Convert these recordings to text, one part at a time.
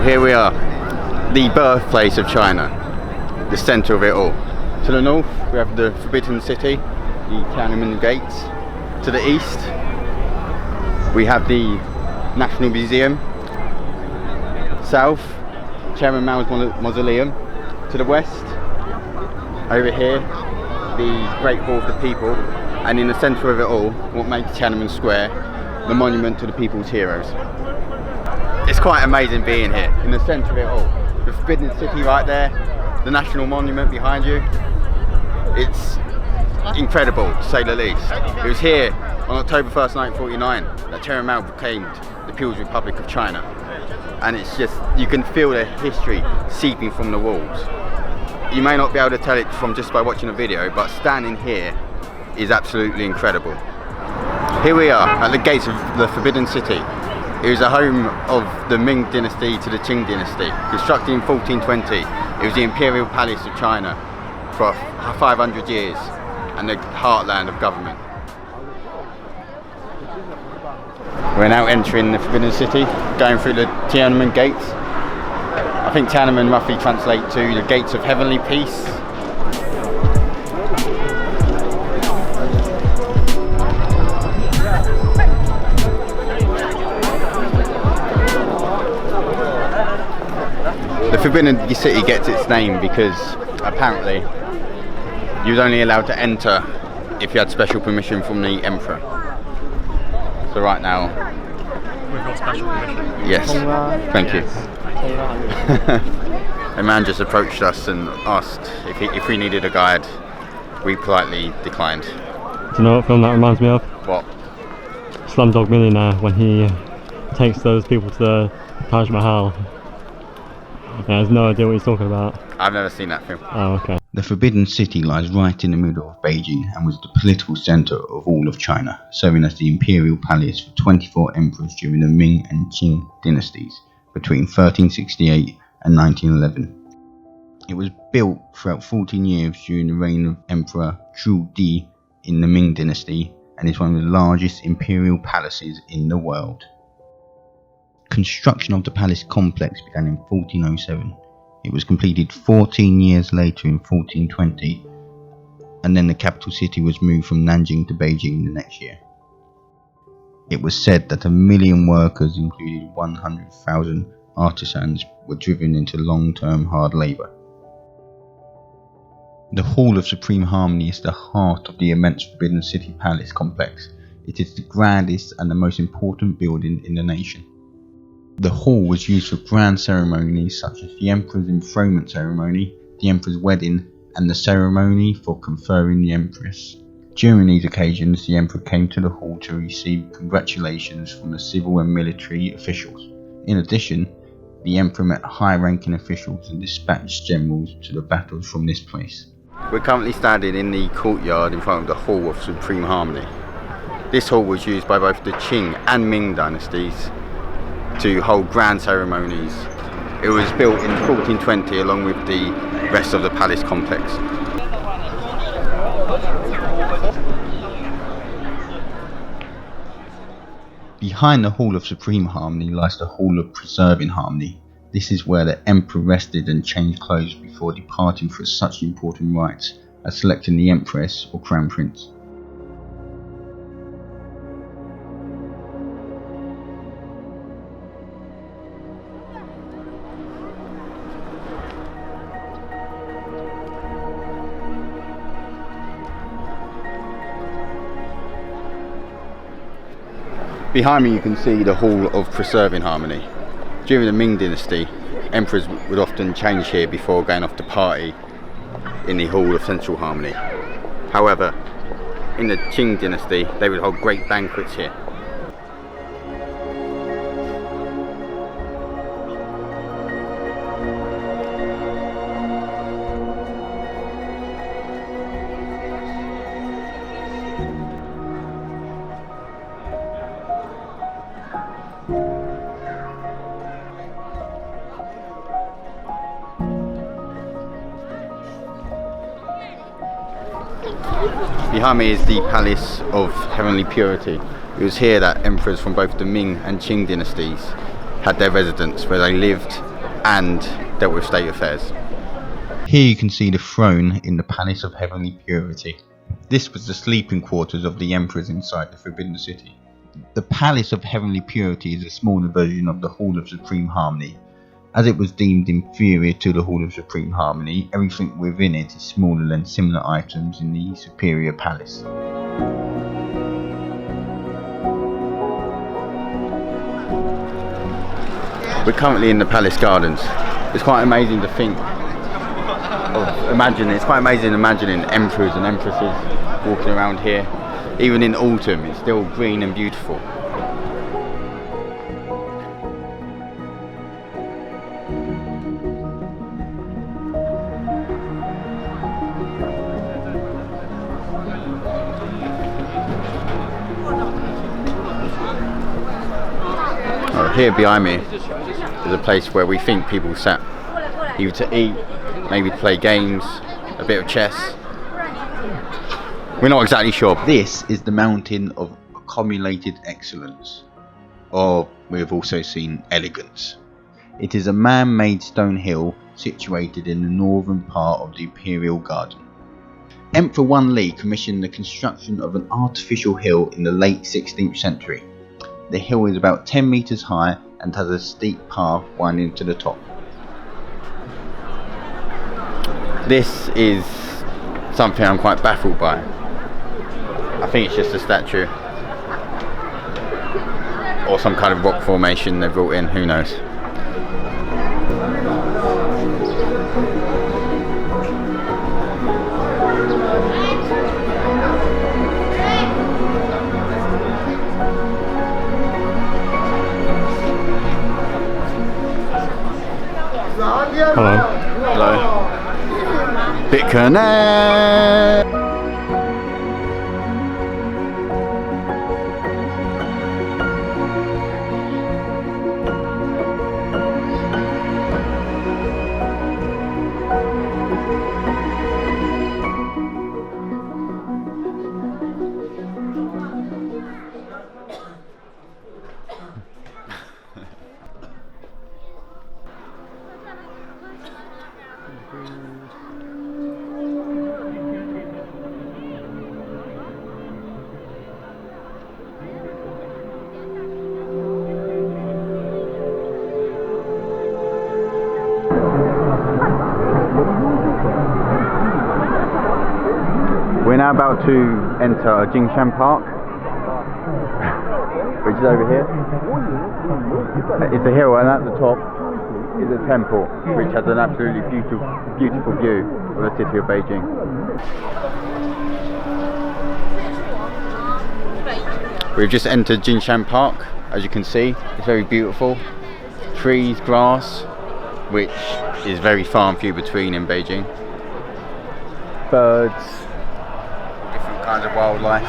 here we are, the birthplace of China, the centre of it all. To the north we have the Forbidden City, the Tiananmen Gates. To the east we have the National Museum. South, Chairman Mao's Mausoleum. To the west, over here, the Great Hall of the People. And in the centre of it all, what makes Tiananmen Square, the monument to the people's heroes. It's quite amazing being here, in the centre of it all. The Forbidden City right there, the National Monument behind you. It's incredible, to say the least. It was here on October 1st, 1949, that Chairman Mao proclaimed the People's Republic of China. And it's just, you can feel the history seeping from the walls. You may not be able to tell it from just by watching a video, but standing here is absolutely incredible. Here we are at the gates of the Forbidden City. It was the home of the Ming dynasty to the Qing dynasty. Constructed in 1420, it was the imperial palace of China for 500 years and the heartland of government. We're now entering the Forbidden City, going through the Tiananmen Gates. I think Tiananmen roughly translate to the gates of heavenly peace. The Forbidden City gets its name because apparently you was only allowed to enter if you had special permission from the Emperor. So right now we've got special permission. Yes, thank you. A man just approached us and asked if we needed a guide. We politely declined. Do you know what film that reminds me of? What? Slumdog Millionaire, when he takes those people to the Taj Mahal. Yeah, I have no idea what he's talking about. I've never seen that film. Oh, okay. The Forbidden City lies right in the middle of Beijing and was the political centre of all of China, serving as the imperial palace for 24 emperors during the Ming and Qing dynasties between 1368 and 1911. It was built throughout 14 years during the reign of Emperor Zhu Di in the Ming dynasty and is one of the largest imperial palaces in the world. Construction of the palace complex began in 1407. It was completed 14 years later in 1420, and then the capital city was moved from Nanjing to Beijing the next year. It was said that 1 million workers, including 100,000 artisans, were driven into long-term hard labour. The Hall of Supreme Harmony is the heart of the immense Forbidden City Palace complex. It is the grandest and the most important building in the nation. The hall was used for grand ceremonies such as the Emperor's enthronement ceremony, the Emperor's wedding, and the ceremony for conferring the Empress. During these occasions, the Emperor came to the hall to receive congratulations from the civil and military officials. In addition, the Emperor met high-ranking officials and dispatched generals to the battles from this place. We're currently standing in the courtyard in front of the Hall of Supreme Harmony. This hall was used by both the Qing and Ming dynasties to hold grand ceremonies. It was built in 1420 along with the rest of the palace complex. Behind the Hall of Supreme Harmony lies the Hall of Preserving Harmony. This is where the Emperor rested and changed clothes before departing for such important rites as selecting the Empress or Crown Prince. Behind me you can see the Hall of Preserving Harmony. During the Ming dynasty, emperors would often change here before going off to party in the Hall of Central Harmony. However, in the Qing dynasty, they would hold great banquets here. Behind me is the Palace of Heavenly Purity. It was here that emperors from both the Ming and Qing dynasties had their residence, where they lived and dealt with state affairs. Here you can see the throne in the Palace of Heavenly Purity. This was the sleeping quarters of the emperors inside the Forbidden City. The Palace of Heavenly Purity is a smaller version of the Hall of Supreme Harmony. As it was deemed inferior to the Hall of Supreme Harmony, everything within it is smaller than similar items in the superior palace. We're currently in the palace gardens. It's quite amazing to think it's quite amazing imagining emperors and empresses walking around here. Even in autumn, it's still green and beautiful. Here behind me is a place where we think people sat either to eat, maybe to play games, a bit of chess. We're not exactly sure. This is the mountain of accumulated excellence, or we have also seen elegance. It is a man-made stone hill situated in the northern part of the Imperial Garden. Emperor Wan Li commissioned the construction of an artificial hill in the late 16th century. The hill is about 10 meters high and has a steep path winding to the top. This is something I'm quite baffled by. I think it's just a statue or some kind of rock formation they brought in, who knows. Hello. Hello. Bitcoin. We're now about to enter Jingshan Park, which is over here. It's a hill, and at the top is a temple, which has an absolutely beautiful view of the city of Beijing. We've just entered Jingshan Park. As you can see, it's very beautiful. Trees, grass, which is very far and few between in Beijing. Birds, different kinds of wildlife.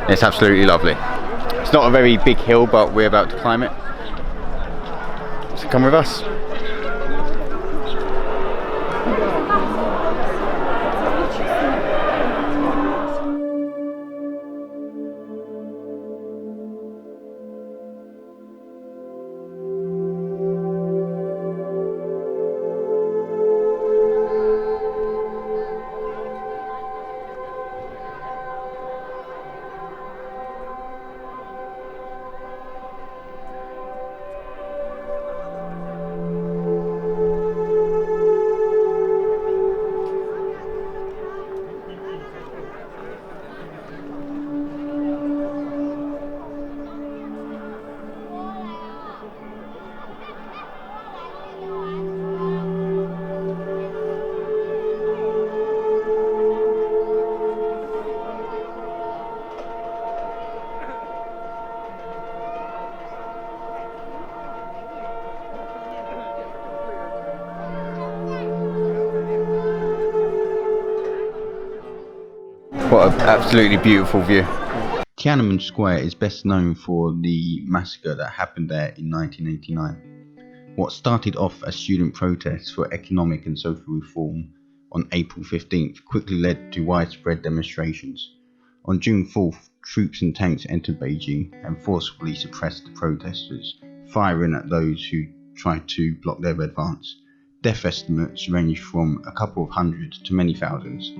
It's absolutely lovely. It's not a very big hill, but we're about to climb it. So come with us. What an absolutely beautiful view. Tiananmen Square is best known for the massacre that happened there in 1989. What started off as student protests for economic and social reform on April 15th quickly led to widespread demonstrations. On June 4th, troops and tanks entered Beijing and forcibly suppressed the protesters, firing at those who tried to block their advance. Death estimates range from a couple of hundred to many thousands.